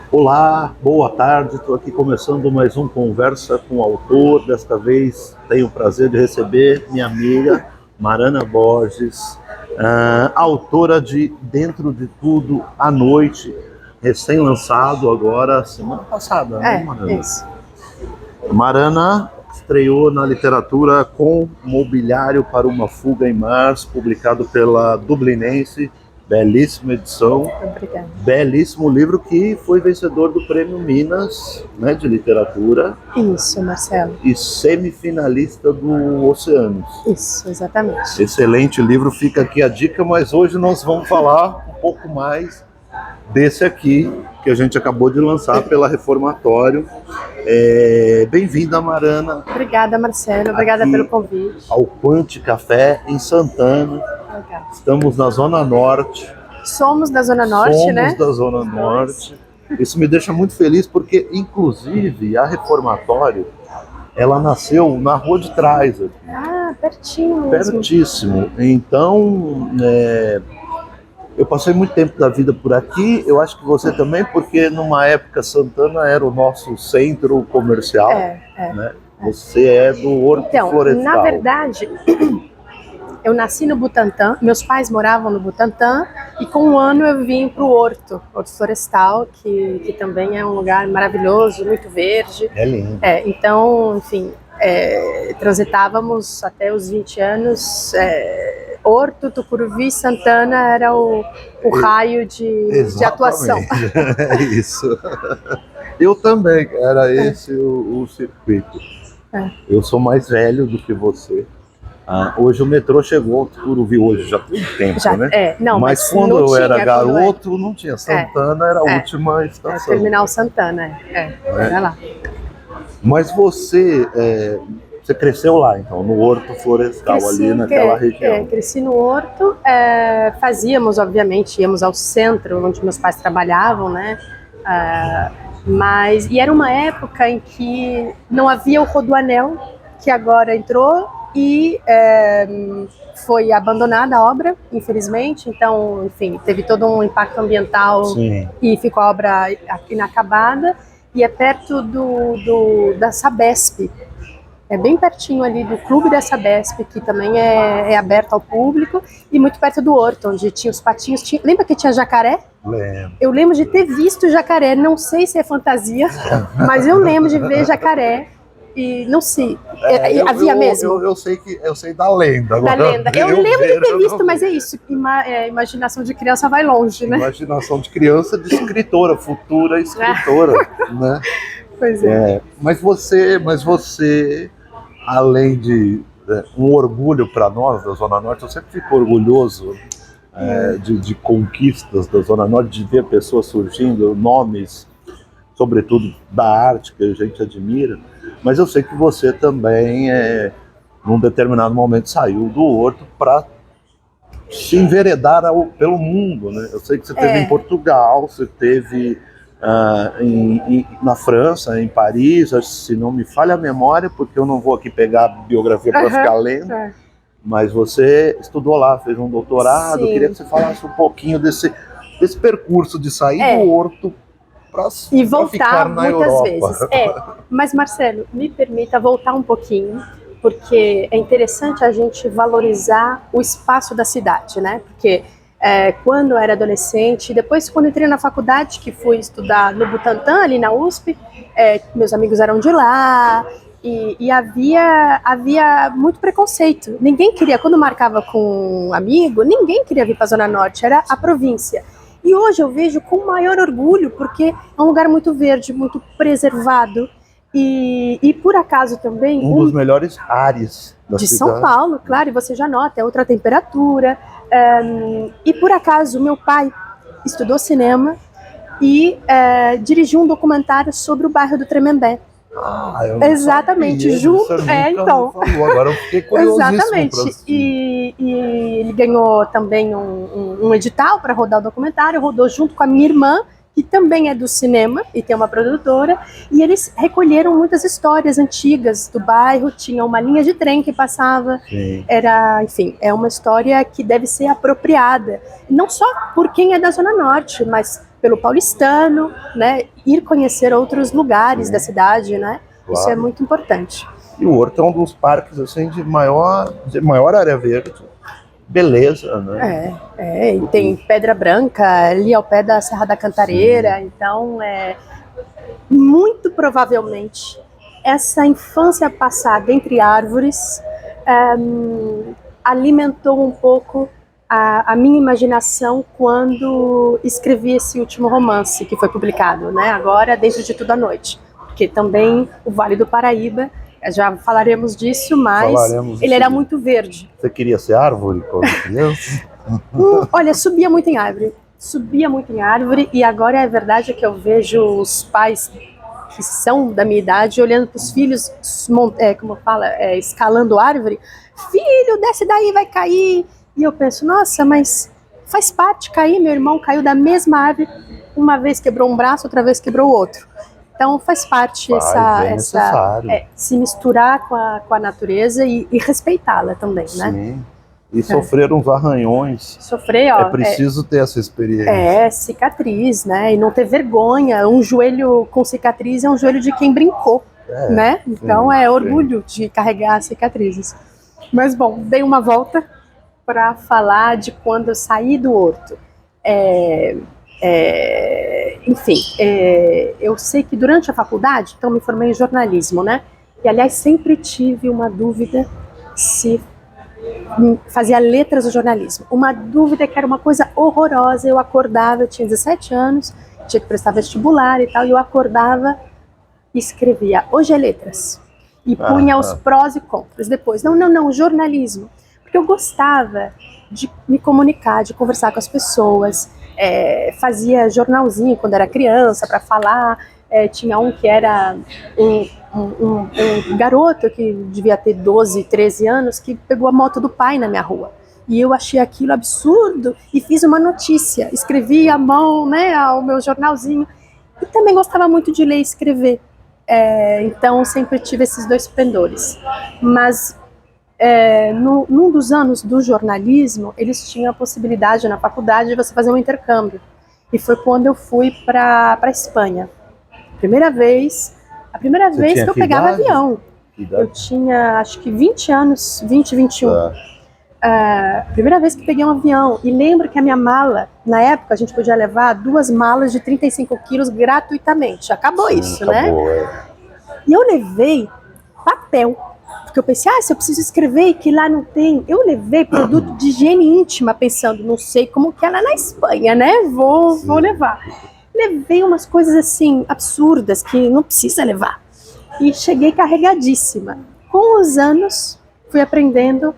Olá, boa tarde. Estou aqui começando mais um Conversa com o Autor. Desta vez tenho o prazer de receber minha amiga Marana Borges, autora de Dentro de Tudo à Noite, recém-lançado agora semana passada, né, Marana? Isso. Marana estreou na literatura com Mobiliário para uma Fuga em Mars, publicado pela Dublinense. Belíssima edição. Obrigada. Belíssimo livro que foi vencedor do Prêmio Minas, né, de literatura. Isso, Marcelo. E semifinalista do Oceanos. Isso, exatamente. Excelente livro, fica aqui a dica, mas hoje nós vamos falar um pouco mais desse aqui, que a gente acabou de lançar pela Reformatório. Bem-vinda, Marana. Obrigada, Marcelo. Obrigada aqui pelo convite. Ao Punch Café, em Santana. Legal. Estamos na Zona Norte. Somos da Zona Norte, né? Somos da Zona Norte. Isso me deixa muito feliz porque, inclusive, a Reformatório, ela nasceu na rua de trás aqui. Ah, pertinho mesmo. Pertíssimo. Então, eu passei muito tempo da vida por aqui, eu acho que você também, porque numa época Santana era o nosso centro comercial, né? Você é do Horto Florestal. Na verdade, eu nasci no Butantã, meus pais moravam no Butantã, e com um ano eu vim para o Horto Florestal, que também é um lugar maravilhoso, muito verde. É lindo. Então, enfim, transitávamos até os 20 anos. Horto, Tucuruvi, Santana era o raio de atuação. É isso. Eu também, era esse o circuito. Eu sou mais velho do que você. Hoje o metrô chegou ao Tucuruvi, hoje já tem tempo, né? Mas quando eu era garoto, não tinha. Santana era a última estação. Terminal Santana, era lá. Mas você cresceu lá, então, no Horto Florestal, ali naquela região. Cresci no Horto, fazíamos, obviamente, íamos ao centro, onde meus pais trabalhavam, né? E era uma época em que não havia o Rodoanel, que agora entrou, e foi abandonada a obra, infelizmente. Então, enfim, teve todo um impacto ambiental. Sim. E ficou a obra inacabada, e é perto da Sabesp. É bem pertinho ali do clube da Sabesp, que também é aberto ao público, e muito perto do Horto, onde tinha os patinhos. Lembra que tinha jacaré? Lembro. Eu lembro de ter visto jacaré, não sei se é fantasia, mas eu lembro de ver jacaré, e não sei, havia mesmo? Eu sei da lenda. Da lenda. Eu lembro de ter visto, mas é isso, imaginação de criança vai longe, né? Imaginação de criança, de escritora, futura escritora, né? Pois é. Mas você, além de um orgulho para nós da Zona Norte, eu sempre fico orgulhoso de conquistas da Zona Norte, de ver pessoas surgindo, nomes, sobretudo da arte, que a gente admira. Mas eu sei que você também, num determinado momento, saiu do Horto para se enveredar pelo mundo, né? Eu sei que você esteve em Portugal, você esteve na França, em Paris, se não me falha a memória, porque eu não vou aqui pegar a biografia para ficar lendo, mas você estudou lá, fez um doutorado. Sim. Queria que você falasse um pouquinho desse percurso de sair do Horto e voltar muitas vezes. Mas, Marcelo, me permita voltar um pouquinho, porque é interessante a gente valorizar o espaço da cidade, né? Porque quando eu era adolescente, depois quando entrei na faculdade, que fui estudar no Butantã, ali na USP, meus amigos eram de lá, e havia muito preconceito. Ninguém queria, quando marcava com um amigo, ninguém queria vir para a Zona Norte, era a província. E hoje eu vejo com maior orgulho, porque é um lugar muito verde, muito preservado, e por acaso também... Um dos melhores ares da de cidade. São Paulo, claro, e você já nota, é outra temperatura. E por acaso, meu pai estudou cinema e dirigiu um documentário sobre o bairro do Tremembé. Eu não exatamente, sabia, então. Agora eu fiquei curiosíssimo. Exatamente. E ele ganhou também um edital para rodar o documentário, rodou junto com a minha irmã, que também é do cinema e tem uma produtora, e eles recolheram muitas histórias antigas do bairro. Tinha uma linha de trem que passava. Sim. Enfim, é uma história que deve ser apropriada, não só por quem é da Zona Norte, mas pelo paulistano, né? Ir conhecer outros lugares da cidade, né? Claro. Isso é muito importante. E o Horto é um dos parques assim, de maior área verde. Beleza, né? E tem Pedra Branca ali ao pé da Serra da Cantareira, então muito provavelmente essa infância passada entre árvores alimentou um pouco a minha imaginação quando escrevi esse último romance que foi publicado, né? Agora, Dentro de Tudo à Noite, porque também o Vale do Paraíba, já falaremos disso, mas ele era muito verde. Você queria ser árvore quando criança? Olha, subia muito em árvore, e agora a verdade é que eu vejo os pais que são da minha idade olhando para os filhos, escalando árvore. Filho, desce daí, vai cair. E eu penso, nossa, mas faz parte cair. Meu irmão caiu da mesma árvore, uma vez quebrou um braço, outra vez quebrou o outro. Então faz parte se misturar com a natureza e respeitá-la também, né? Sim. E sofrer uns arranhões. Sofrer, é preciso ter essa experiência. Cicatriz, né? E não ter vergonha. Um joelho com cicatriz é um joelho de quem brincou, né? Então orgulho de carregar cicatrizes. Mas bom, dei uma volta para falar de quando eu saí do Horto. Eu sei que durante a faculdade, então me formei em jornalismo, né? E aliás sempre tive uma dúvida se fazia letras do jornalismo. Uma dúvida que era uma coisa horrorosa. Eu acordava, eu tinha 17 anos, tinha que prestar vestibular e tal, e eu acordava e escrevia, hoje é letras. E punha os prós e contras. Depois, não, jornalismo. Porque eu gostava de me comunicar, de conversar com as pessoas. Fazia jornalzinho quando era criança para falar. Tinha um que era um garoto que devia ter 12, 13 anos, que pegou a moto do pai na minha rua. E eu achei aquilo absurdo e fiz uma notícia. Escrevi à mão, né, ao meu jornalzinho. E também gostava muito de ler e escrever. Então sempre tive esses dois pendores. Mas num dos anos do jornalismo, eles tinham a possibilidade na faculdade de você fazer um intercâmbio. E foi quando eu fui para a Espanha. A primeira vez que eu pegava avião. Eu tinha acho que 20 anos, 20, 21. Primeira vez que peguei um avião. E lembro que a minha mala, na época a gente podia levar 2 malas de 35 quilos gratuitamente. Acabou isso, acabou, né? E eu levei papel. Porque eu pensei, se eu preciso escrever que lá não tem. Eu levei produto de higiene íntima, pensando, não sei como que é lá na Espanha, né? Vou levar. Levei umas coisas assim, absurdas, que não precisa levar. E cheguei carregadíssima. Com os anos, fui aprendendo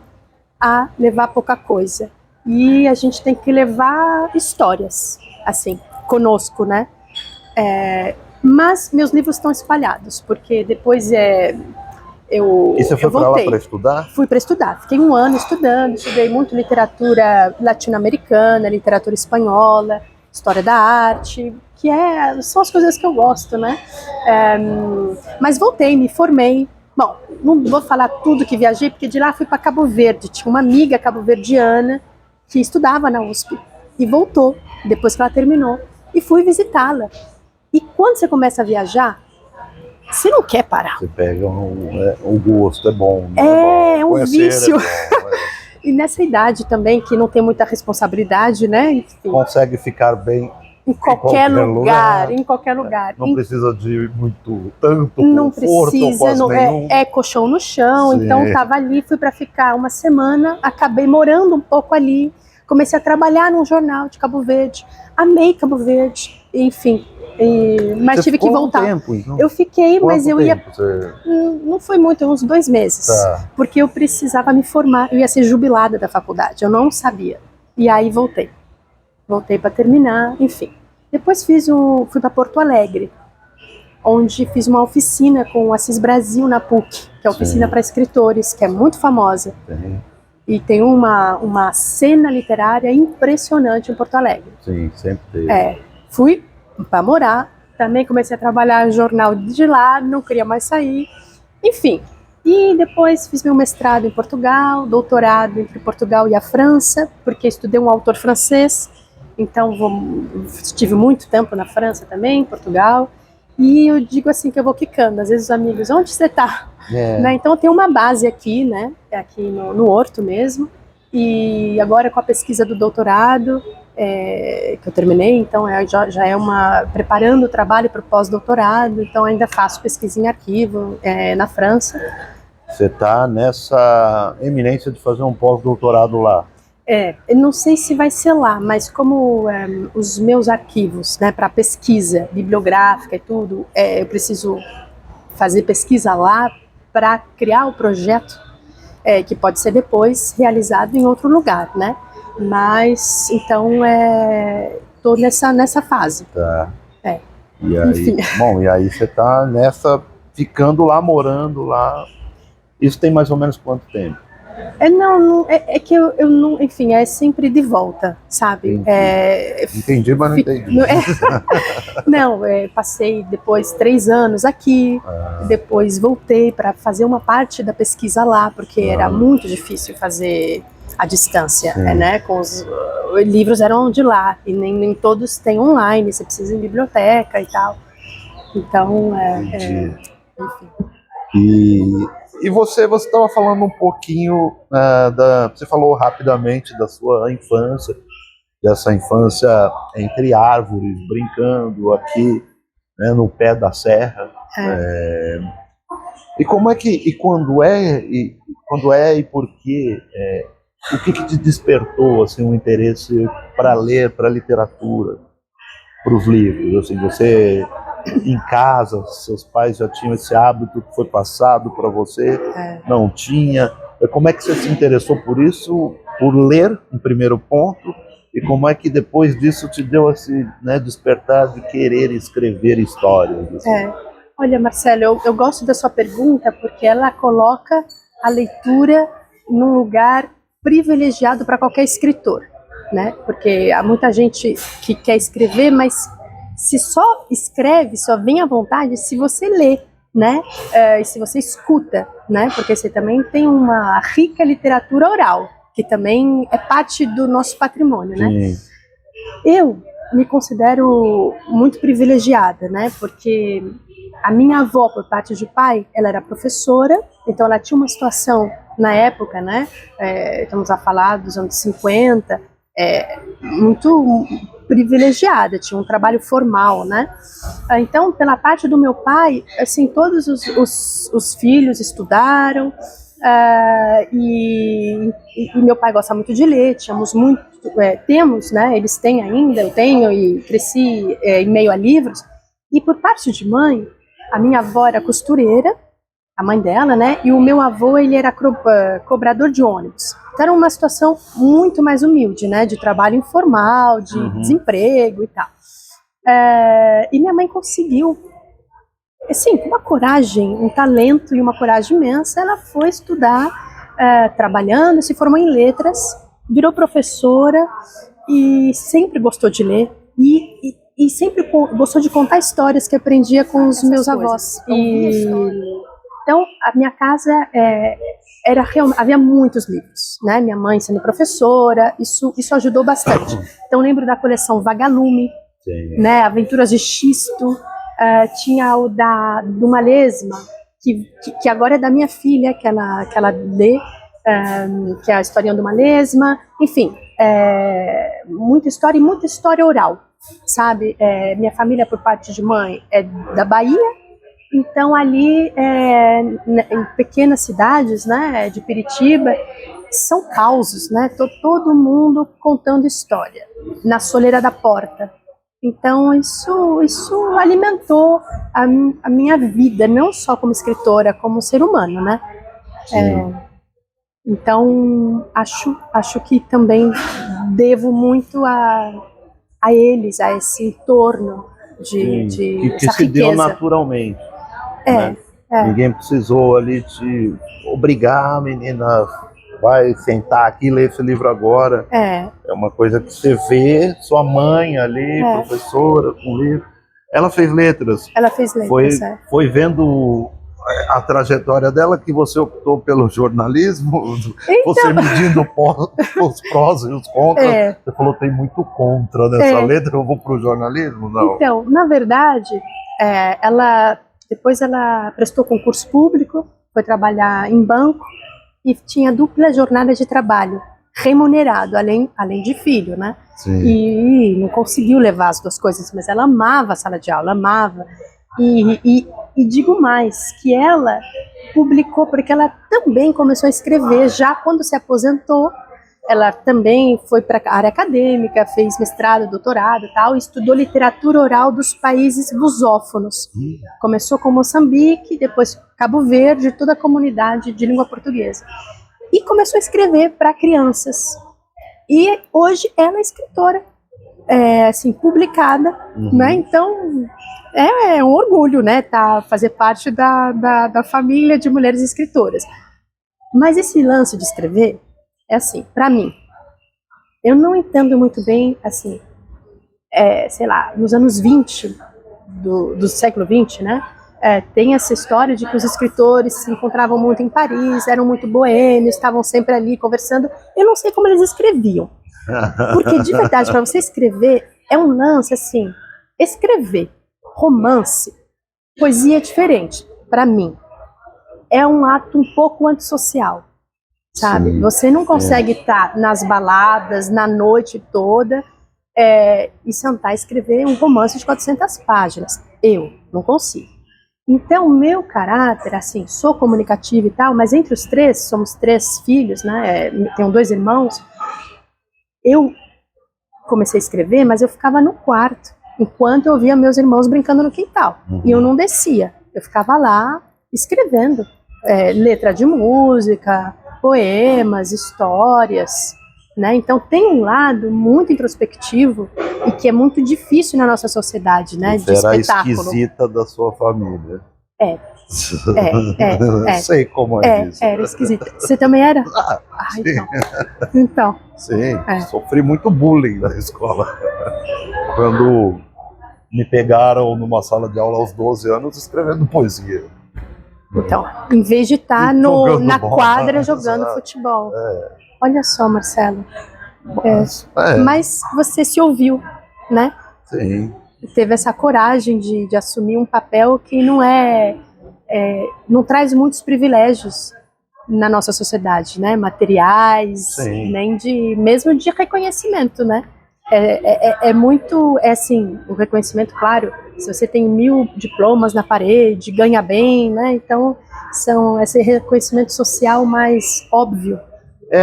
a levar pouca coisa. E a gente tem que levar histórias, assim, conosco, né? Mas meus livros estão espalhados, porque depois E você foi para lá para estudar? Fui para estudar. Fiquei 1 ano estudando, estudei muito literatura latino-americana, literatura espanhola, história da arte, que são as coisas que eu gosto, né? Mas voltei, me formei. Bom, não vou falar tudo que viajei, porque de lá fui para Cabo Verde. Tinha uma amiga cabo-verdiana que estudava na USP e voltou, depois que ela terminou, e fui visitá-la. E quando você começa a viajar, você não quer parar. Você pega o gosto, é bom. É um vício. E nessa idade também, que não tem muita responsabilidade, né? Enfim, consegue ficar bem em qualquer lugar. Não precisa de tanto não conforto, precisa, colchão no chão. Sim. Então estava ali, fui para ficar 1 semana, acabei morando um pouco ali, comecei a trabalhar num jornal de Cabo Verde, amei Cabo Verde, enfim. Mas você tive que voltar. Tempo, então? Eu fiquei, mas eu ia. Não foi muito, uns 2 meses. Porque eu precisava me formar, eu ia ser jubilada da faculdade, eu não sabia. E aí voltei. Voltei para terminar, enfim. Depois fui para Porto Alegre, onde fiz uma oficina com o Assis Brasil na PUC, que é a oficina para escritores, que é muito famosa. Sim. E tem uma cena literária impressionante em Porto Alegre. Sim, sempre teve. Fui para morar, também comecei a trabalhar no jornal de lá, não queria mais sair, enfim. E depois fiz meu mestrado em Portugal, doutorado entre Portugal e a França, porque estudei um autor francês, então estive muito tempo na França também, em Portugal, e eu digo assim que eu vou quicando, às vezes os amigos, onde você está? Né? Então eu tenho uma base aqui, né? Aqui no Horto mesmo, e agora com a pesquisa do doutorado, que eu terminei, então já é preparando o trabalho para o pós-doutorado, então ainda faço pesquisa em arquivo na França. Você está nessa eminência de fazer um pós-doutorado lá? Eu não sei se vai ser lá, mas como os meus arquivos, né, para pesquisa bibliográfica e tudo, eu preciso fazer pesquisa lá para criar o projeto, que pode ser depois realizado em outro lugar, né? Mas, então, estou nessa fase. Tá. E aí, enfim. Bom, e aí você está ficando lá, morando lá. Isso tem mais ou menos quanto tempo? Que eu não, enfim, é sempre de volta, sabe? Entendi, mas não entendi. Não, passei depois 3 anos aqui, depois voltei para fazer uma parte da pesquisa lá, porque era muito difícil fazer à distância, né? Os livros eram de lá, e nem todos têm online, você precisa ir em biblioteca e tal. Então, enfim. E você estava falando um pouquinho, você falou rapidamente da sua infância, dessa infância entre árvores, brincando aqui, né, no pé da serra. E como é que, e quando e por quê, o que te despertou assim, um interesse para ler, para literatura, para os livros? Assim, você em casa, seus pais já tinham esse hábito que foi passado para você? Não tinha? Como é que você se interessou por isso, por ler, em primeiro ponto, e como é que depois disso te deu esse, né, despertar de querer escrever histórias? Assim? Olha, Marcelo, eu gosto da sua pergunta porque ela coloca a leitura num lugar privilegiado para qualquer escritor, né? Porque há muita gente que quer escrever, mas se só escreve, só vem à vontade se você lê, né? E se você escuta, né? Porque você também tem uma rica literatura oral, que também é parte do nosso patrimônio, né? Eu me considero muito privilegiada, né? Porque a minha avó, por parte de pai, ela era professora, então ela tinha uma situação na época, né? Estamos a falar dos anos 50, muito privilegiada, tinha um trabalho formal, né? Então, pela parte do meu pai, assim, todos os filhos estudaram, e meu pai gosta muito de ler, temos, né? Eles têm ainda, eu tenho, e cresci em meio a livros. E por parte de mãe, a minha avó era costureira, a mãe dela, né? E o meu avô, ele era cobrador de ônibus. Então era uma situação muito mais humilde, né? De trabalho informal, de desemprego e tal. E minha mãe conseguiu, assim, com uma coragem, um talento e uma coragem imensa, ela foi estudar, trabalhando, se formou em letras, virou professora e sempre gostou de ler e sempre gostou de contar histórias que aprendia com os meus avós. Então, a minha casa havia muitos livros, né? Minha mãe sendo professora, isso ajudou bastante. Então, lembro da coleção Vagalume, né? Aventuras de Xisto, tinha o do Malesma, que agora é da minha filha, que ela lê, que é a historinha do Malesma. Enfim, muita história oral, sabe? Minha família, por parte de mãe, é da Bahia. Então, ali, em pequenas cidades, né, de Piritiba, são causos, né? Todo mundo contando história, na soleira da porta. Então, isso alimentou a minha vida, não só como escritora, como ser humano, né? Então, acho que também devo muito a eles, a esse entorno de que se deu naturalmente. Né? Ninguém precisou ali te obrigar, menina, vai sentar aqui e ler esse livro agora. É uma coisa que você vê, sua mãe ali, professora, com livro. Ela fez letras. Ela fez letras, foi vendo a trajetória dela, que você optou pelo jornalismo, Então, você medindo os prós e os contras, você falou que tem muito contra nessa letra, eu vou para o jornalismo? Não. Então, na verdade, depois ela prestou concurso público, foi trabalhar em banco e tinha dupla jornada de trabalho, remunerado, além de filho, né? Sim. E não conseguiu levar as duas coisas, mas ela amava a sala de aula, amava. E digo mais, que ela publicou, porque ela também começou a escrever já quando se aposentou. Ela também foi para a área acadêmica, fez mestrado, doutorado e tal, e estudou literatura oral dos países lusófonos. Começou com Moçambique, depois Cabo Verde, toda a comunidade de língua portuguesa. E começou a escrever para crianças. E hoje ela é escritora, assim, publicada, né? Então é um orgulho, né? Fazer parte da família de mulheres escritoras. Mas esse lance de escrever é assim, para mim, eu não entendo muito bem, assim, sei lá, nos anos 20 do século 20, né? Tem essa história de que os escritores se encontravam muito em Paris, eram muito boêmios, estavam sempre ali conversando. Eu não sei como eles escreviam. Porque, de verdade, para você escrever, é um lance, assim, escrever romance, poesia é diferente, para mim. É um ato um pouco antissocial, sabe? Sim, você não consegue estar nas baladas, na noite toda, e sentar e escrever um romance de 400 páginas. Eu não consigo. Então, o meu caráter, assim, sou comunicativa e tal, mas entre os três, somos 3 filhos, né? Tenho 2 irmãos. Eu comecei a escrever, mas eu ficava no quarto, enquanto eu via meus irmãos brincando no quintal. E eu não descia, eu ficava lá escrevendo letra de música, poemas, histórias, né? Então tem um lado muito introspectivo e que é muito difícil na nossa sociedade, né? Você era a esquisita da sua família. Sei como é isso. Era esquisita. Você também era? Então. Sim, sofri muito bullying na escola. Quando me pegaram numa sala de aula aos 12 anos escrevendo poesia. Então, em vez de estar na quadra jogando futebol. Olha só, Marcelo. Mas você se ouviu, né? Sim. Teve essa coragem de assumir um papel que não traz muitos privilégios na nossa sociedade, né? Materiais, nem mesmo de reconhecimento, é assim, o reconhecimento, claro, se você tem 1000 diplomas na parede, ganha bem, né? Então, são esse reconhecimento social mais óbvio.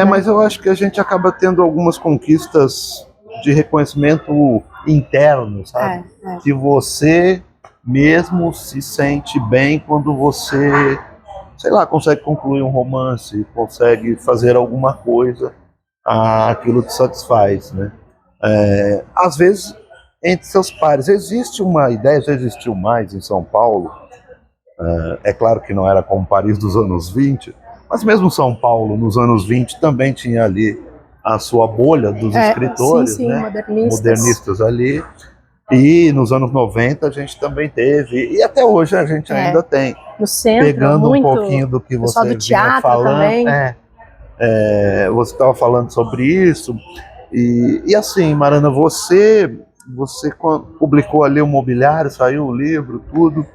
Mas eu acho que a gente acaba tendo algumas conquistas de reconhecimento interno, sabe? Que você mesmo se sente bem quando você, sei lá, consegue concluir um romance, consegue fazer alguma coisa, aquilo te satisfaz, né? Às vezes, entre seus pares, existe uma ideia, já existiu mais em São Paulo, é claro que não era como Paris dos anos 20, mas mesmo São Paulo, nos anos 20, também tinha ali a sua bolha dos escritores, né? Modernistas ali. E nos anos 90 a gente também teve, e até hoje a gente ainda tem. No centro, pegando muito, um pouquinho do que você do teatro falando, também. Você estava falando sobre isso, e assim, Marana, você publicou ali o Mobiliário, saiu o livro, tudo,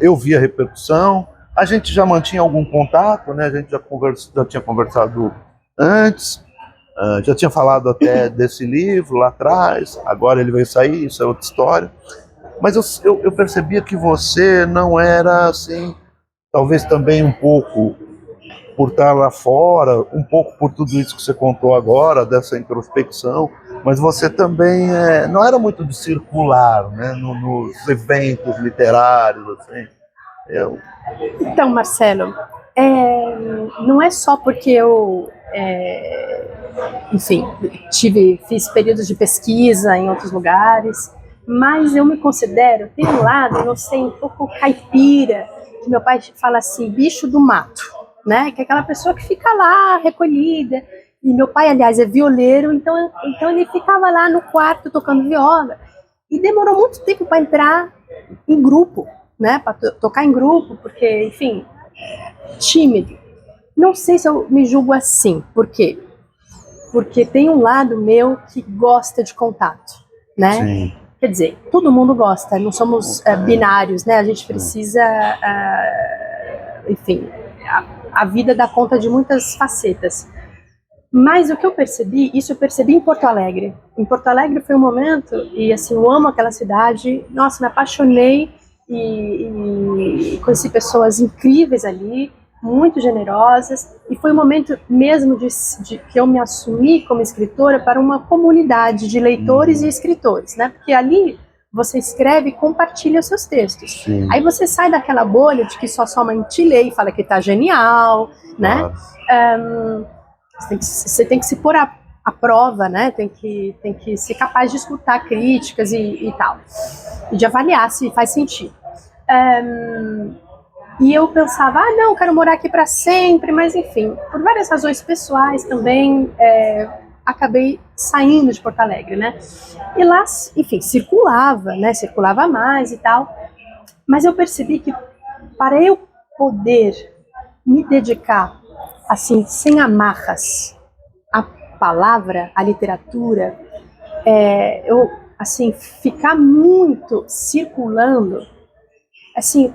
eu vi a repercussão, a gente já mantinha algum contato, né? A gente já tinha conversado antes, já tinha falado até desse livro lá atrás, agora ele veio sair, isso é outra história. Mas eu percebia que você não era assim, talvez também um pouco por estar lá fora, um pouco por tudo isso que você contou agora, dessa introspecção, mas você também não era muito de circular, né, nos eventos literários, assim. Então, Marcelo, não é só porque eu, enfim, fiz períodos de pesquisa em outros lugares, mas eu me considero, tem um lado, não sei, um pouco caipira, que meu pai fala assim, bicho do mato, né? Que é aquela pessoa que fica lá, recolhida. E meu pai, aliás, é violeiro, então ele ficava lá no quarto tocando viola. E demorou muito tempo para entrar em grupo, né, para tocar em grupo, porque, enfim, tímido. Não sei se eu me julgo assim, por quê? Porque tem um lado meu que gosta de contato, né? Sim. Quer dizer, todo mundo gosta, não somos binários, né? A gente precisa, enfim, a vida dá conta de muitas facetas. Mas o que eu percebi, isso eu percebi em Porto Alegre. Em Porto Alegre foi um momento, e assim, eu amo aquela cidade, nossa, me apaixonei e conheci pessoas incríveis ali, muito generosas, e foi um momento mesmo de que eu me assumi como escritora para uma comunidade de leitores e escritores, né? Porque ali você escreve e compartilha os seus textos. Sim. Aí você sai daquela bolha de que só sua mãe te lê e fala que tá genial, né? Você tem que se pôr à prova, né? Tem que ser capaz de escutar críticas e tal, e de avaliar se faz sentido. E eu pensava, não, quero morar aqui para sempre, mas enfim, por várias razões pessoais também, acabei saindo de Porto Alegre, né? E lá, enfim, circulava, né? Circulava mais e tal, mas eu percebi que para eu poder me dedicar, assim, sem amarras, à palavra, à literatura, eu, assim, ficar muito circulando, assim,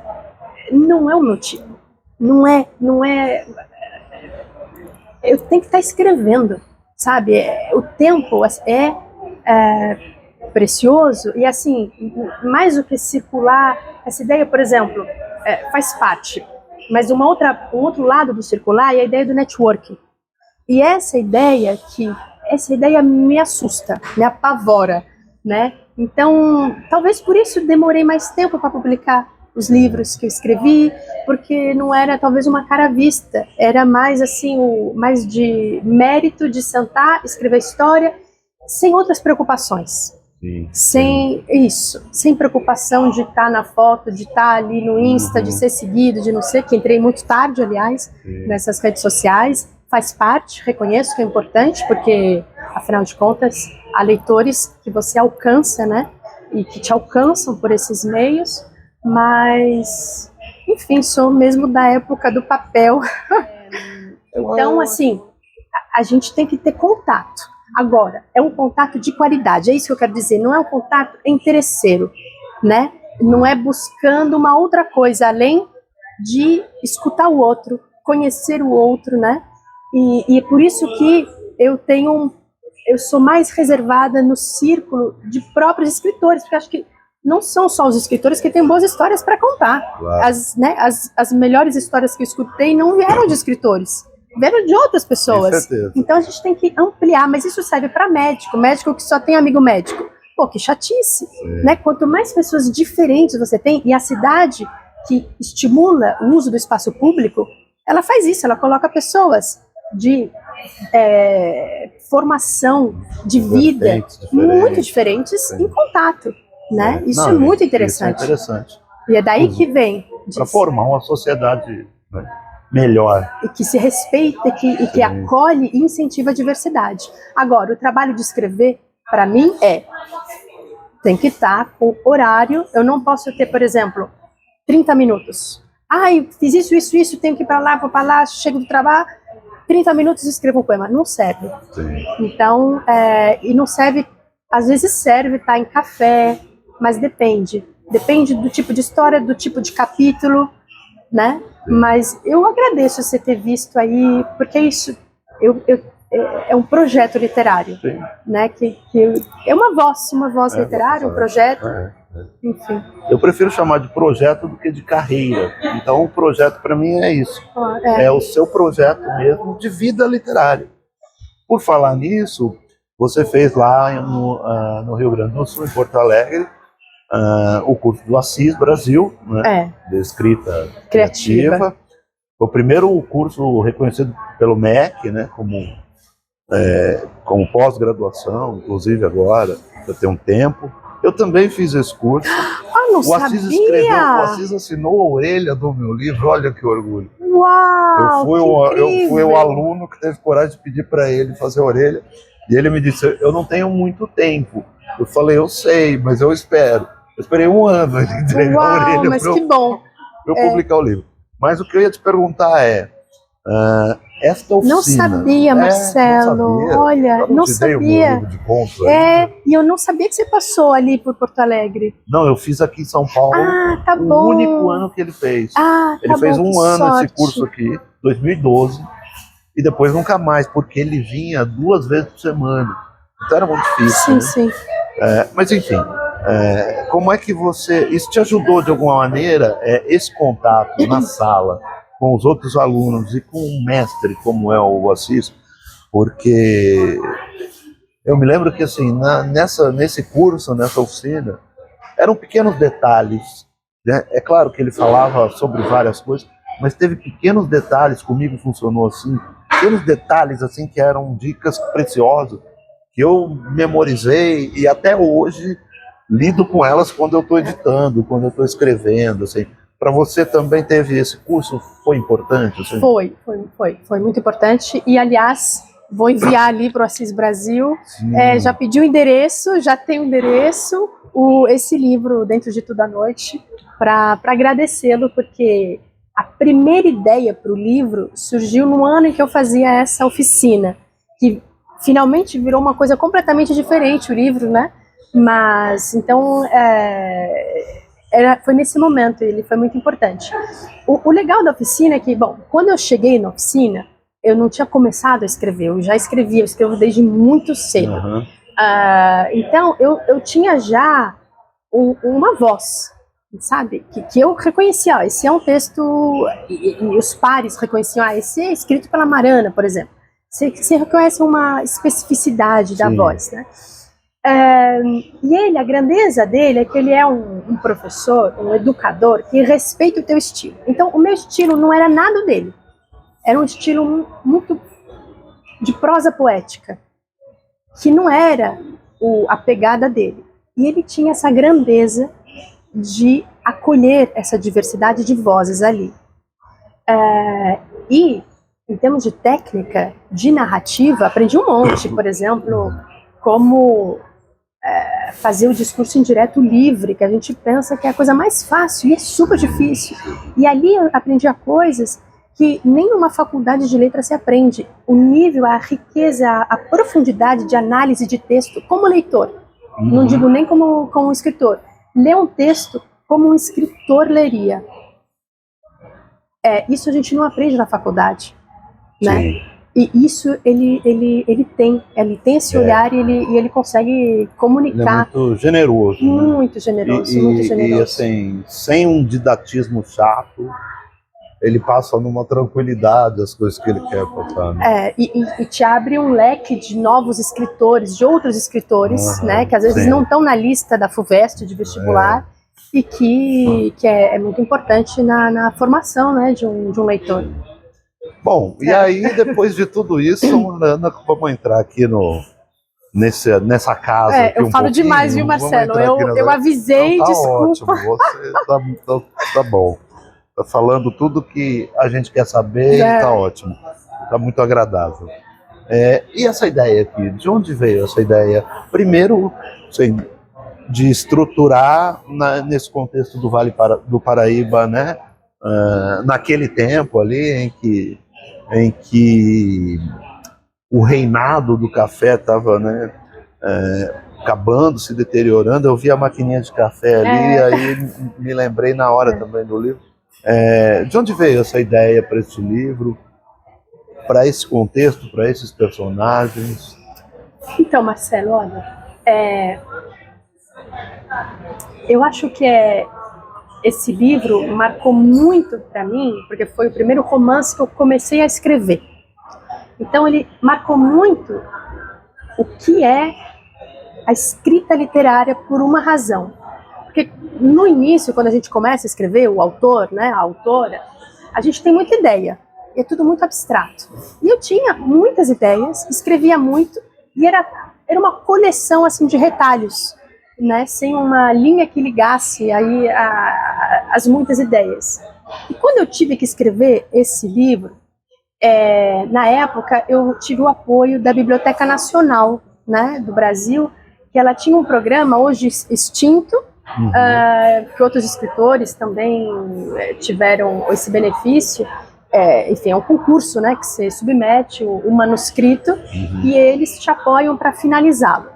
não é o meu tipo. Não é. Eu tenho que estar escrevendo, sabe? O tempo é precioso e, assim, mais do que circular, essa ideia, por exemplo, faz parte. Mas um outro lado do circular é a ideia do networking. E essa ideia me assusta, me apavora, né? Então, talvez por isso demorei mais tempo para publicar os livros que eu escrevi, porque não era talvez uma cara à vista, era mais assim, mais de mérito de sentar, escrever história, sem outras preocupações. Sem preocupação de estar na foto, de estar ali no Insta, de ser seguido, de não ser, que entrei muito tarde, aliás, nessas redes sociais, faz parte, reconheço que é importante, porque, afinal de contas, há leitores que você alcança, né, e que te alcançam por esses meios, mas, enfim, sou mesmo da época do papel. Então, assim, a gente tem que ter contato. Agora, é um contato de qualidade, é isso que eu quero dizer, não é um contato interesseiro, né? Não é buscando uma outra coisa, além de escutar o outro, conhecer o outro, né? E é por isso que eu sou mais reservada no círculo de próprios escritores, porque acho que não são só os escritores que têm boas histórias para contar. Claro. As melhores histórias que eu escutei não vieram de escritores, vieram de outras pessoas. Com certeza. Então a gente tem que ampliar, mas isso serve para médico que só tem amigo médico. Pô, que chatice, né? Quanto mais pessoas diferentes você tem, e a cidade que estimula o uso do espaço público, ela faz isso, ela coloca pessoas de formação, de vida muito diferentes em contato, né? Isso é muito interessante. Isso é interessante. E é daí que vem para formar uma sociedade, né, melhor. E que se respeita e que acolhe e incentiva a diversidade. Agora, o trabalho de escrever, para mim, tem que estar com horário. Eu não posso ter, por exemplo, 30 minutos. Fiz isso, tenho que ir para lá, chego do trabalho, 30 minutos e escrevo um poema. Não serve. Sim. Então, e não serve, às vezes serve estar em café, mas depende. Depende do tipo de história, do tipo de capítulo, né? Mas eu agradeço você ter visto aí, porque isso é um projeto literário, né? Que é uma voz literária, um projeto, enfim. Eu prefiro chamar de projeto do que de carreira. Então, o projeto para mim é isso. É o seu projeto mesmo de vida literária. Por falar nisso, você fez lá no Rio Grande do Sul, em Porto Alegre, o curso do Assis Brasil, né, de escrita criativa. Foi o primeiro curso reconhecido pelo MEC, né, como pós-graduação, inclusive agora, já tem um tempo. Eu também fiz esse curso. Não sabia! O Assis assinou a orelha do meu livro, olha que orgulho. Uau, eu fui o aluno que teve coragem de pedir para ele fazer a orelha, e ele me disse, eu não tenho muito tempo. Eu falei, eu sei, mas eu espero. Eu esperei um ano ele entregar a Uau, orelha mas para que bom. eu publicar o livro. Mas o que eu ia te perguntar é, esta oficina... Não sabia, Marcelo. Não sabia. Olha, Eu não te dei o meu sabia. livro de contos ainda. E eu não sabia que você passou ali por Porto Alegre. Não, eu fiz aqui em São Paulo Tá o bom. único ano que ele fez. Ele fez bom, um que ano sorte. esse curso aqui, 2012, e depois nunca mais, porque ele vinha 2 vezes por semana. Então era muito difícil, Sim, né? sim. Mas enfim, como é que você... Isso te ajudou de alguma maneira, esse contato na sala com os outros alunos e com um mestre como é o Assis? Porque eu me lembro que assim, nesse curso, nessa oficina, eram pequenos detalhes, né? É claro que ele falava sobre várias coisas, mas teve pequenos detalhes, comigo funcionou assim, pequenos detalhes assim que eram dicas preciosas, que eu memorizei e até hoje lido com elas quando eu estou editando, quando eu estou escrevendo, assim. Para você também teve esse curso, foi importante? Assim? Foi muito importante. E, aliás, vou enviar ali para o Assis Brasil. Já pedi o endereço, já tem o endereço, esse livro, Dentro de Tudo à Noite, para agradecê-lo, porque a primeira ideia para o livro surgiu no ano em que eu fazia essa oficina, que finalmente virou uma coisa completamente diferente, o livro, né? Mas, então, foi nesse momento, ele foi muito importante. O legal da oficina é que, bom, quando eu cheguei na oficina, eu não tinha começado a escrever, eu já escrevia, eu escrevo desde muito cedo. Uhum. Então, eu tinha já uma voz, sabe? Que eu reconhecia, esse é um texto, e os pares reconheciam, esse é escrito pela Marana, por exemplo. Você reconhece uma especificidade da voz, né? E ele, a grandeza dele é que ele é um professor, um educador que respeita o teu estilo. Então, o meu estilo não era nada dele. Era um estilo muito de prosa poética, que não era a pegada dele. E ele tinha essa grandeza de acolher essa diversidade de vozes ali. E, em termos de técnica, de narrativa, aprendi um monte, por exemplo, como fazer o discurso indireto livre, que a gente pensa que é a coisa mais fácil e é super difícil. E ali eu aprendi coisas que nem numa faculdade de letras se aprende. O nível, a riqueza, a profundidade de análise de texto como leitor. Não digo nem como um escritor. Ler um texto como um escritor leria. Isso a gente não aprende na faculdade, né? Sim. E isso ele tem esse olhar e ele consegue comunicar. Ele é muito generoso. Muito generoso, muito generoso. E assim, sem um didatismo chato, ele passa numa tranquilidade as coisas que ele quer passar. Né? E te abre um leque de novos escritores, de outros escritores, né? Que às vezes não estão na lista da FUVEST de vestibular e que é muito importante na formação, né, de um leitor. Bom, e aí, depois de tudo isso, Ana, vamos entrar aqui nessa casa. Aqui eu falo demais, viu, Marcelo? Eu avisei, não, tá desculpa. Ótimo, você tá bom. Tá falando tudo que a gente quer saber e tá ótimo. Tá muito agradável. E essa ideia aqui, de onde veio essa ideia? Primeiro, assim, de estruturar nesse contexto do Vale do Paraíba, né? Naquele tempo ali em que o reinado do café estava, né, acabando, se deteriorando. Eu vi a maquininha de café ali, aí me lembrei na hora também do livro. De onde veio essa ideia para esse livro, para esse contexto, para esses personagens? Então, Marcelo, olha, eu acho que esse livro marcou muito para mim, porque foi o primeiro romance que eu comecei a escrever. Então ele marcou muito o que é a escrita literária por uma razão. Porque no início, quando a gente começa a escrever, o autor, né, a autora, a gente tem muita ideia, é tudo muito abstrato. E eu tinha muitas ideias, escrevia muito, e era uma coleção assim, de retalhos, né, sem uma linha que ligasse aí as muitas ideias. E quando eu tive que escrever esse livro, na época eu tive o apoio da Biblioteca Nacional, né, do Brasil, que ela tinha um programa hoje extinto, que outros escritores também tiveram esse benefício. Enfim, é um concurso, né, que você submete o manuscrito e eles te apoiam para finalizá-lo.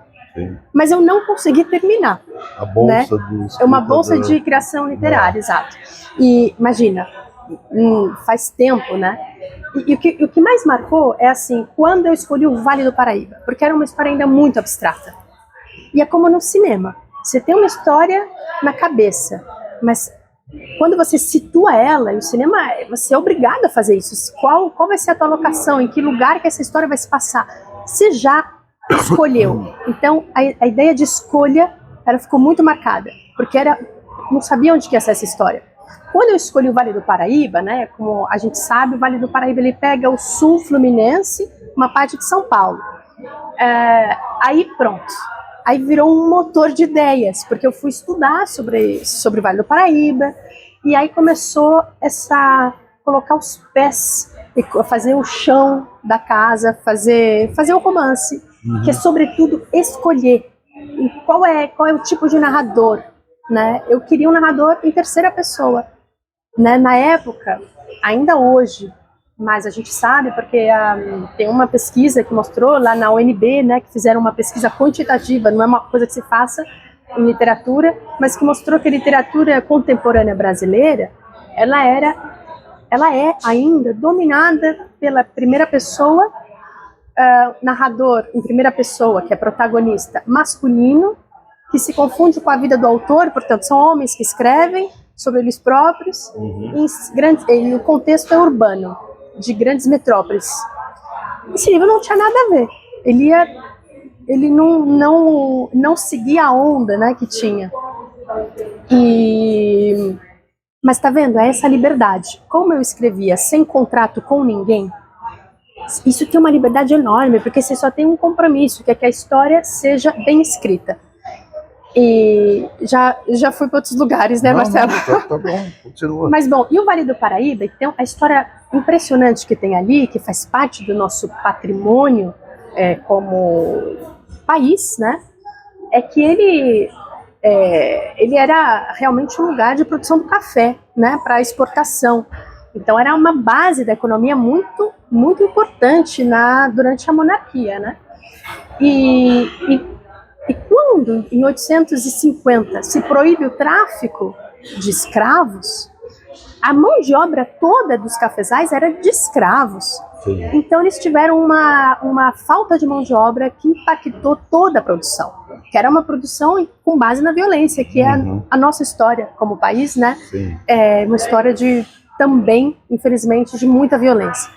Mas eu não consegui terminar. A bolsa, né? É uma bolsa de criação literária, exato. E imagina, faz tempo, né? E o que mais marcou é assim, quando eu escolhi o Vale do Paraíba, porque era uma história ainda muito abstrata. E é como no cinema, você tem uma história na cabeça, mas quando você situa ela, e o cinema, você é obrigado a fazer isso. Qual vai ser a tua locação, em que lugar que essa história vai se passar? Você já escolheu. Então, a ideia de escolha, ela ficou muito marcada, porque não sabia onde que ia ser essa história. Quando eu escolhi o Vale do Paraíba, né, como a gente sabe, o Vale do Paraíba ele pega o sul fluminense, uma parte de São Paulo. Aí pronto. Aí virou um motor de ideias, porque eu fui estudar sobre o Vale do Paraíba, e aí começou colocar os pés, fazer o chão da casa, fazer um romance, que é sobretudo escolher qual é o tipo de narrador, né? Eu queria um narrador em terceira pessoa, né? Na época, ainda hoje, mas a gente sabe porque tem uma pesquisa que mostrou lá na UNB, né, que fizeram uma pesquisa quantitativa, não é uma coisa que se faça em literatura, mas que mostrou que a literatura contemporânea brasileira, ela é ainda dominada pela primeira pessoa, narrador em primeira pessoa, que é protagonista masculino, que se confunde com a vida do autor, portanto, são homens que escrevem sobre eles próprios, e o contexto é urbano, de grandes metrópoles. Esse livro não tinha nada a ver. Ele não seguia a onda, né, que tinha. Mas tá vendo? É essa liberdade. Como eu escrevia sem contrato com ninguém, isso tem uma liberdade enorme, porque você só tem um compromisso, que é que a história seja bem escrita. E já fui para outros lugares, né, Marcelo? Tá bom, continua. Mas bom, e o Vale do Paraíba, então, a história impressionante que tem ali, que faz parte do nosso patrimônio como país, né, é que ele era realmente um lugar de produção do café, né, para exportação. Então era uma base da economia muito, muito importante durante a monarquia, né? E quando, em 1850, se proíbe o tráfico de escravos, a mão de obra toda dos cafezais era de escravos. Sim. Então eles tiveram uma falta de mão de obra que impactou toda a produção, que era uma produção com base na violência, que é a nossa história como país, né? Sim. É uma história também, infelizmente, de muita violência.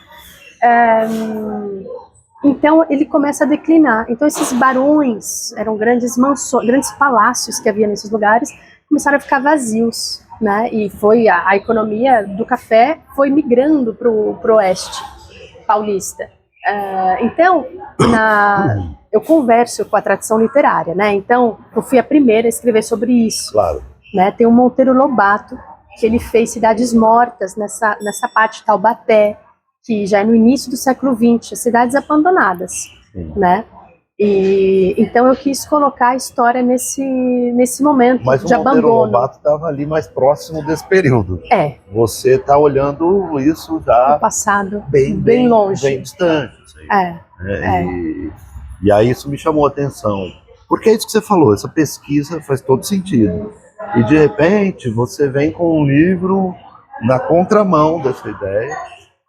Então ele começa a declinar. Então esses barões, eram grandes mansões, grandes palácios que havia nesses lugares, começaram a ficar vazios, né? E a economia do café foi migrando para o oeste paulista. Então eu converso com a tradição literária, né? Então eu fui a primeira a escrever sobre isso. Claro. Né? Tem o Monteiro Lobato, que ele fez Cidades Mortas nessa parte de Taubaté, que já é no início do século XX, cidades abandonadas, né? E então eu quis colocar a história nesse momento de abandono. Mas o Monteiro Lobato estava ali mais próximo desse período. Você está olhando isso já... No passado, bem longe. Bem distante. E aí isso me chamou a atenção. Porque é isso que você falou, essa pesquisa faz todo sentido. E de repente você vem com um livro na contramão dessa ideia,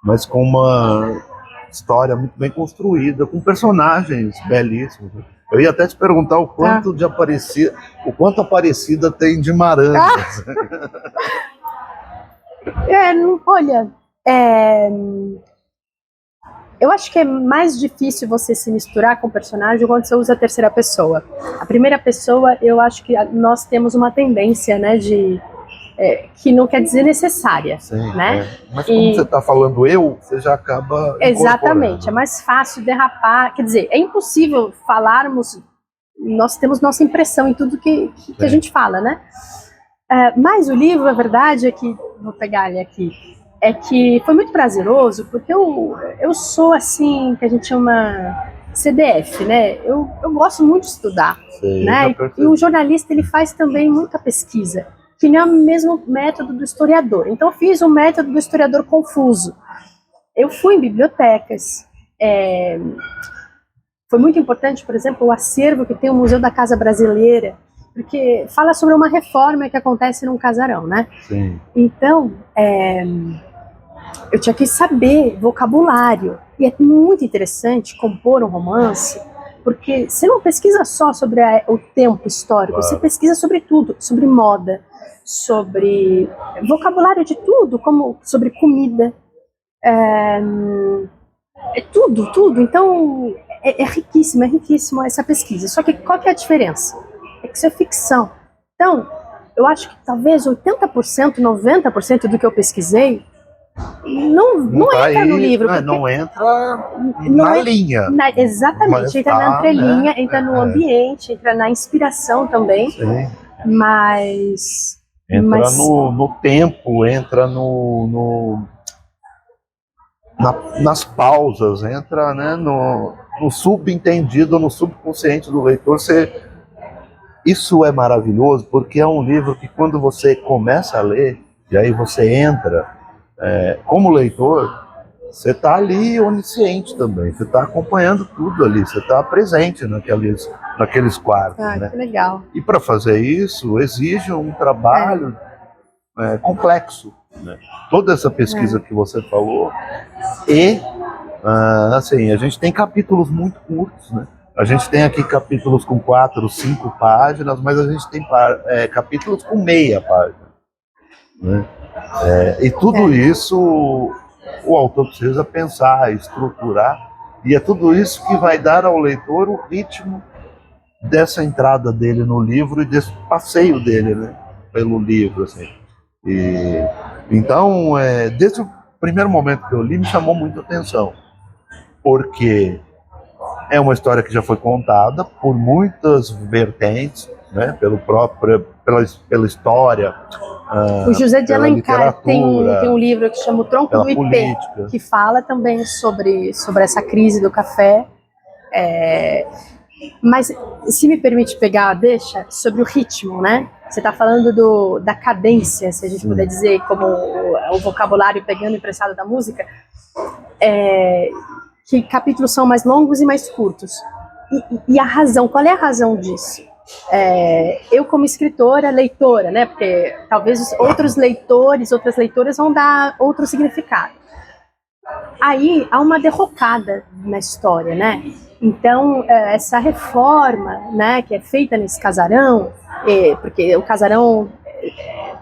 mas com uma história muito bem construída, com personagens belíssimos. Eu ia até te perguntar o quanto Aparecida tem de Maranhas. Olha, eu acho que é mais difícil você se misturar com o personagem quando você usa a terceira pessoa. A primeira pessoa, eu acho que nós temos uma tendência, né, que não quer dizer necessária. Sim, né? Mas como você está falando você já acaba Exatamente, é mais fácil derrapar. Quer dizer, é impossível falarmos, nós temos nossa impressão em tudo que a gente fala, né? Mas o livro, a verdade é que, vou pegar ele aqui, é que foi muito prazeroso, porque eu sou assim, que a gente chama CDF, né? Eu gosto muito de estudar, Sei, né? E o jornalista, ele faz também muita pesquisa, que não é o mesmo método do historiador. Então, eu fiz um método do historiador confuso. Eu fui em bibliotecas, foi muito importante, por exemplo, o acervo que tem o Museu da Casa Brasileira, porque fala sobre uma reforma que acontece num casarão, né? Sim. Então, eu tinha que saber vocabulário. E é muito interessante compor um romance, porque você não pesquisa só sobre o tempo histórico, você pesquisa sobre tudo, sobre moda, sobre vocabulário de tudo, como sobre comida. Tudo, tudo. Então, é riquíssimo essa pesquisa. Só que qual que é a diferença? É que isso é ficção. Então, eu acho que talvez 80%, 90% do que eu pesquisei não tá entra aí, no livro. Não entra na linha. Exatamente, entra na entrelinha, entra no ambiente, entra na inspiração também. Sim. Mas... Entra no tempo, entra nas pausas, entra, né, no subentendido, no subconsciente do leitor. Isso é maravilhoso, porque é um livro que quando você começa a ler, e aí você entra, como leitor, você está ali onisciente também, você está acompanhando tudo ali, você está presente naqueles quartos. Ah, né? Que legal. E para fazer isso, exige um trabalho complexo. Né? Toda essa pesquisa que você falou, e assim, a gente tem capítulos muito curtos, né? A gente tem aqui capítulos com 4, 5 páginas, mas a gente tem capítulos com meia página. Né? E tudo isso o autor precisa pensar, estruturar, e é tudo isso que vai dar ao leitor o ritmo dessa entrada dele no livro e desse passeio dele, né, pelo livro. Assim. Então, desde o primeiro momento que eu li, me chamou muito a atenção, porque é uma história que já foi contada por muitas vertentes, né, pela história. O José de Alencar tem um livro que chama O Tronco do Ipê, que fala também sobre essa crise do café. Mas, se me permite pegar a deixa, sobre o ritmo, né? Você está falando da cadência, se a gente puder dizer, como o vocabulário pegando emprestado da música, que capítulos são mais longos e mais curtos. E a razão, qual é a razão disso? Eu como escritora, leitora, né? Porque talvez outros leitores, outras leitoras vão dar outro significado. Aí há uma derrocada na história, né? Então, essa reforma, né, que é feita nesse casarão, porque o casarão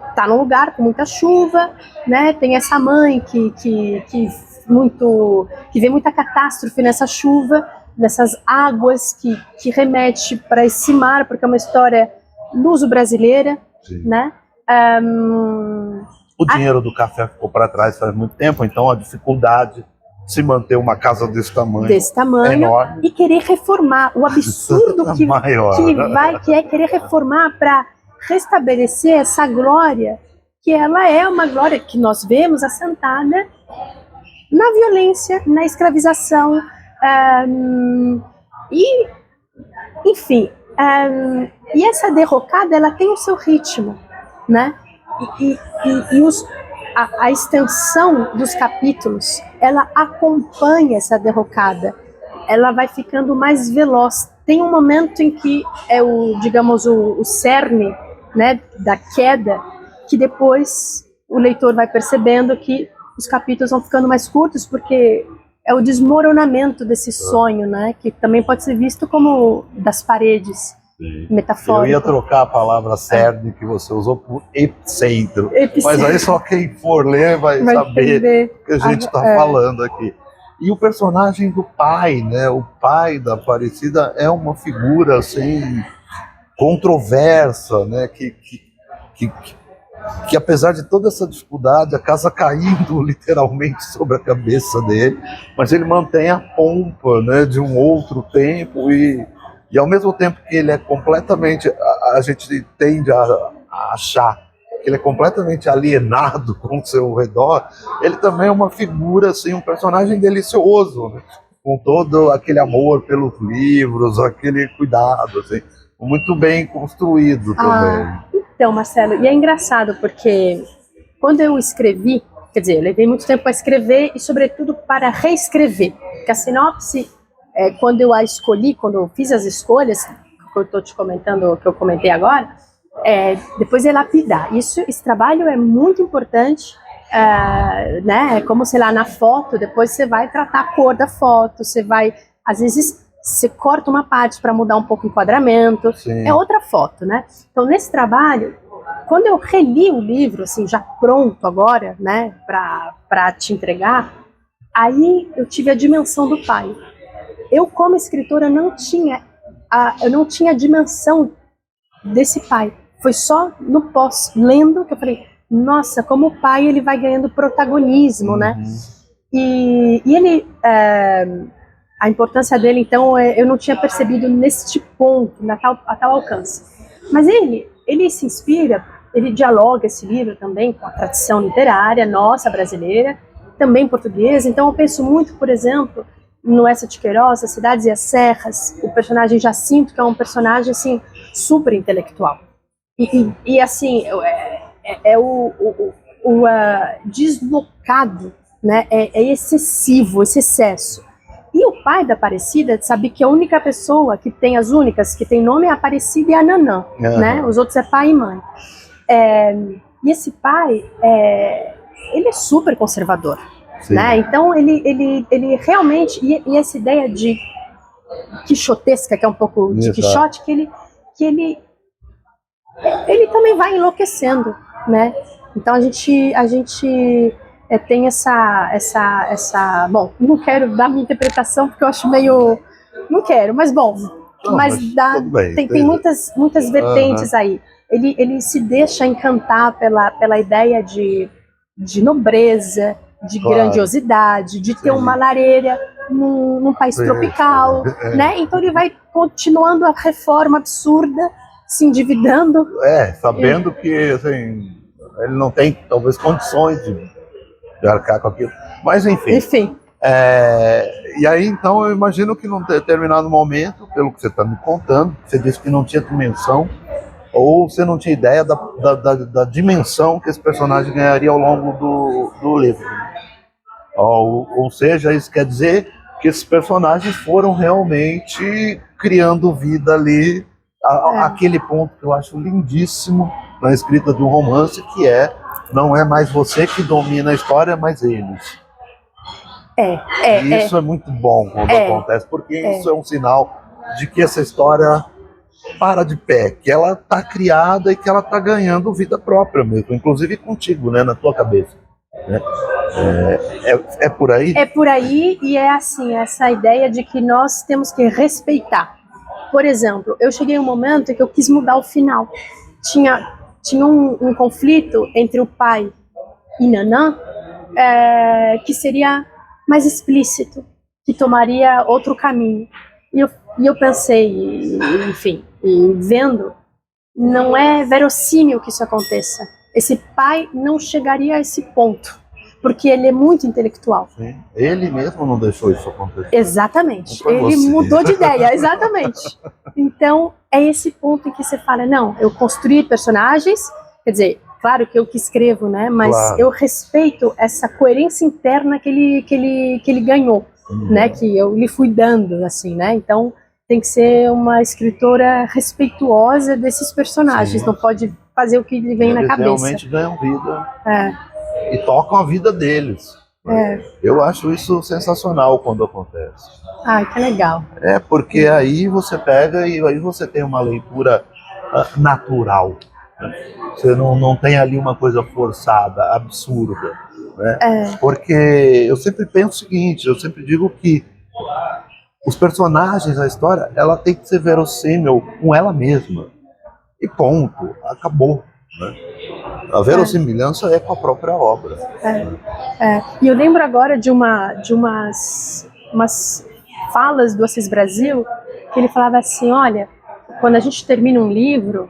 está num lugar com muita chuva, né? Tem essa mãe que vê muita catástrofe nessa chuva, nessas águas que remete para esse mar, porque é uma história luso-brasileira, né? O dinheiro do café ficou para trás faz muito tempo, então a dificuldade de se manter uma casa desse tamanho é enorme. E querer reformar, o absurdo que é querer reformar para restabelecer essa glória, que ela é uma glória que nós vemos assentada na violência, na escravização, enfim, e essa derrocada, ela tem o seu ritmo, né? E a extensão dos capítulos, ela acompanha essa derrocada, ela vai ficando mais veloz. Tem um momento em que é o cerne, né, da queda, que depois o leitor vai percebendo que os capítulos vão ficando mais curtos, porque é o desmoronamento desse sonho, né, que também pode ser visto como das paredes. Metafórico. Eu ia trocar a palavra cerne que você usou por epicentro. Mas aí só quem for ler vai saber o que a gente está falando aqui. E o personagem do pai, né? O pai da Aparecida é uma figura assim controversa, né? Que apesar de toda essa dificuldade, a casa caindo literalmente sobre a cabeça dele, mas ele mantém a pompa, né, de um outro tempo e ao mesmo tempo que ele é completamente, a gente tende a achar que ele é completamente alienado com o seu redor, ele também é uma figura, assim, um personagem delicioso, né? com todo aquele amor pelos livros, aquele cuidado, assim, muito bem construído também. Então, Marcelo, e é engraçado porque quando eu escrevi, quer dizer, eu levei muito tempo para escrever e, sobretudo, para reescrever, porque a sinopse, quando eu a escolhi, quando eu fiz as escolhas, que eu estou te comentando, que eu comentei agora, depois é lapidar. Esse trabalho é muito importante, né? É como, sei lá, na foto, depois você vai tratar a cor da foto, você vai, às vezes, você corta uma parte para mudar um pouco o enquadramento, Sim. é outra foto, né? Então, nesse trabalho, quando eu reli o livro, assim, já pronto agora, né, para te entregar, aí eu tive a dimensão do pai. Eu, como escritora, não tinha a dimensão desse pai. Foi só no pós-lendo que eu falei, nossa, como o pai ele vai ganhando protagonismo, né? E ele, a importância dele, então, eu não tinha percebido neste ponto, a tal alcance. Mas ele se inspira, ele dialoga esse livro também com a tradição literária nossa, brasileira, também portuguesa. Então eu penso muito, por exemplo, no Essa de Queiroz, As Cidades e as Serras, o personagem Jacinto, que é um personagem assim, super intelectual. E assim, o deslocado, né? É excessivo, esse excesso. E o pai da Aparecida sabe que a única pessoa que tem, as únicas que tem nome é a Aparecida e a Nanã, né? Os outros é pai e mãe. E esse pai, ele é super conservador, né? Então ele realmente, e essa ideia de quixotesca, que é um pouco de Quixote, que ele também vai enlouquecendo, né? Então a gente tem essa... Bom, não quero dar minha interpretação porque eu acho meio... Não quero, mas bom... Mas tem muitas vertentes aí. Ele se deixa encantar pela ideia de nobreza, de grandiosidade, de ter uma lareira num país tropical, né? Então ele vai continuando a reforma absurda, se endividando. Sabendo que assim, ele não tem, talvez, condições de arcar com aquilo. Mas, enfim. E aí, então, eu imagino que num determinado momento, pelo que você está me contando, você disse que não tinha dimensão, ou você não tinha ideia da dimensão que esse personagem ganharia ao longo do livro. Ou seja, isso quer dizer que esses personagens foram realmente criando vida ali, aquele ponto que eu acho lindíssimo na escrita de um romance, que não é mais você que domina a história, mas eles. E isso é muito bom quando acontece, porque isso é um sinal de que essa história para de pé, que ela está criada e que ela está ganhando vida própria mesmo, inclusive contigo, né, na tua cabeça. Né? É por aí? É por aí, e é assim, essa ideia de que nós temos que respeitar. Por exemplo, eu cheguei a um momento que eu quis mudar o final. Tinha um conflito entre o pai e Nanã, que seria mais explícito, que tomaria outro caminho. E eu pensei, enfim, e vendo, não é verossímil que isso aconteça. Esse pai não chegaria a esse ponto, porque ele é muito intelectual. Sim. Ele mesmo não deixou isso acontecer. Exatamente. Ele mudou de ideia, exatamente. Então, é esse ponto em que você fala, não, eu construí personagens, quer dizer, claro que eu que escrevo, né? Mas eu respeito essa coerência interna que ele ganhou, né? Que eu lhe fui dando, assim, né? Então, tem que ser uma escritora respeituosa desses personagens, não pode fazer o que lhe vem na cabeça. Eles realmente ganham vida e tocam a vida deles. Eu acho isso sensacional quando acontece. Que legal. Porque aí você pega e aí você tem uma leitura natural. Né? Você não tem ali uma coisa forçada, absurda. Né? Porque eu sempre penso o seguinte, eu sempre digo que os personagens, a história, ela tem que ser verossímil com ela mesma. E ponto, acabou. Né? A verossimilhança é com a própria obra. E eu lembro agora de umas falas do Assis Brasil, que ele falava assim, olha, quando a gente termina um livro,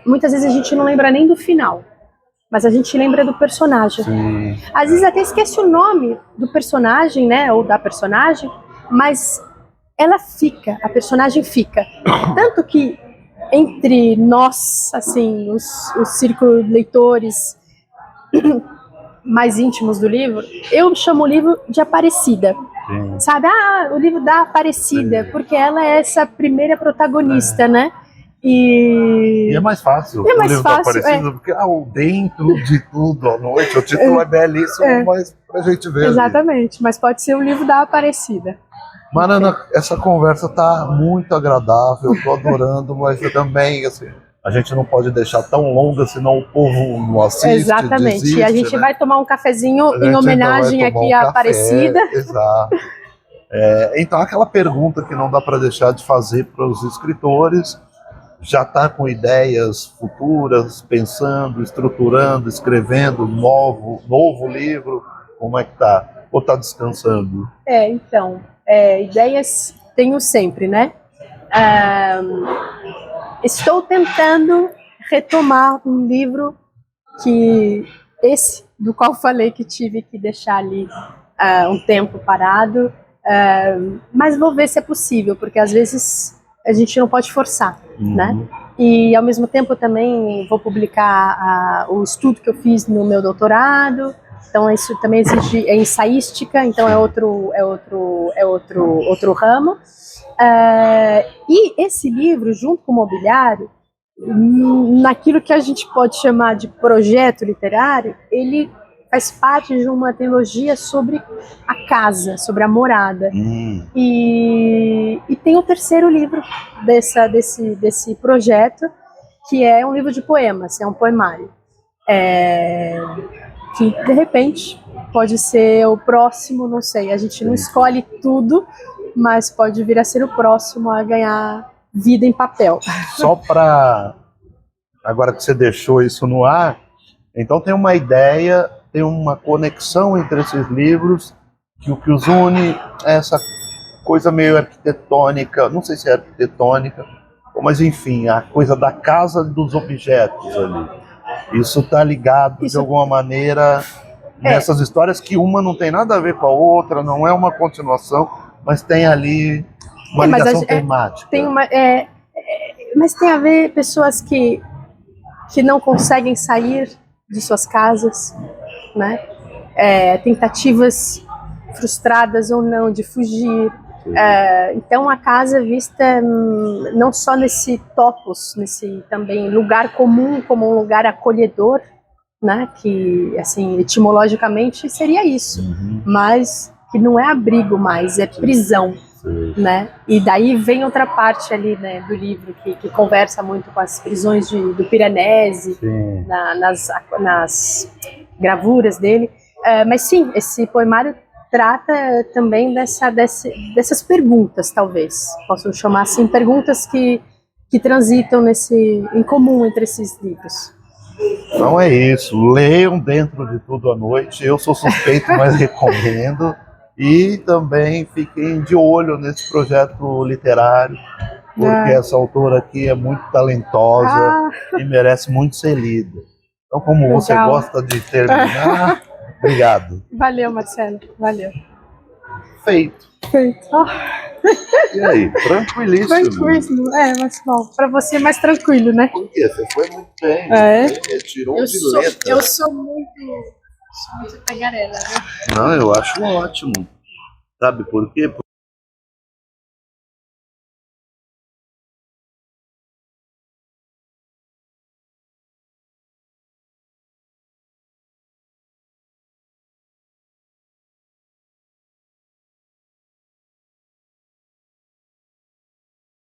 muitas vezes a gente não lembra nem do final. mas a gente lembra do personagem. Sim. Às vezes até esquece o nome do personagem, né, ou da personagem, mas ela fica, a personagem fica. Tanto que entre nós, assim, os círculos de leitores mais íntimos do livro, eu chamo o livro de Aparecida. Sim. Sabe? Ah, o livro da Aparecida, Sim. porque ela é essa primeira protagonista, né? E é mais fácil é o mais livro fácil, da Aparecida, porque o dentro de tudo à noite, o título é belíssimo, mas pra gente ver. Exatamente, mas pode ser o livro da Aparecida. Mariana, essa conversa tá muito agradável, eu tô adorando, mas eu também, assim, a gente não pode deixar tão longa, senão o povo não assiste, Exatamente, desiste, e a gente vai tomar um cafezinho em homenagem aqui à Aparecida. Exato. Então, aquela pergunta que não dá para deixar de fazer para os escritores, já está com ideias futuras, pensando, estruturando, escrevendo novo livro, como é que tá? Ou está descansando? Então, ideias tenho sempre, né? Estou tentando retomar um livro do qual falei que tive que deixar ali um tempo parado, mas vou ver se é possível, porque às vezes a gente não pode forçar, né? E ao mesmo tempo também vou publicar o estudo que eu fiz no meu doutorado, então isso também exige ensaística, então é outro ramo. E esse livro, junto com o mobiliário, naquilo que a gente pode chamar de projeto literário, ele faz parte de uma trilogia sobre a casa, sobre a morada. E tem o terceiro livro desse projeto, que é um livro de poemas, é um poemário. Que, de repente, pode ser o próximo, não sei, a gente não escolhe tudo, mas pode vir a ser o próximo a ganhar vida em papel. Só para... Agora que você deixou isso no ar, então tem uma ideia, tem uma conexão entre esses livros, que o que os une é essa coisa meio arquitetônica, não sei se é arquitetônica, mas enfim, a coisa da casa dos objetos ali. Isso está ligado de alguma maneira nessas histórias, que uma não tem nada a ver com a outra, não é uma continuação, mas tem ali uma ligação temática. Mas tem a ver pessoas que não conseguem sair de suas casas, né? Tentativas frustradas ou não de fugir. Então a casa é vista não só nesse topos, nesse também lugar comum, como um lugar acolhedor, né? Que assim etimologicamente seria isso, mas que não é abrigo mais, é prisão. Né? E daí vem outra parte ali, né, do livro que conversa muito com as prisões do Piranesi, nas gravuras dele. Mas sim, esse poemário trata também dessas perguntas, talvez posso chamar assim, perguntas que transitam em comum entre esses livros. Então é isso, leiam Dentro de Tudo à Noite, eu sou suspeito, mas recomendo. E também fiquem de olho nesse projeto literário, porque essa autora aqui é muito talentosa e merece muito ser lida. Então, como você gosta de terminar, obrigado. Valeu, Marcelo, valeu. Feito. E aí, tranquilíssimo. Tranquilo, mas bom, pra você é mais tranquilo, né? Por quê? Você foi muito bem. Tirou de letra. Eu sou muito tagarela, né? Não, eu acho ótimo. Sabe por quê?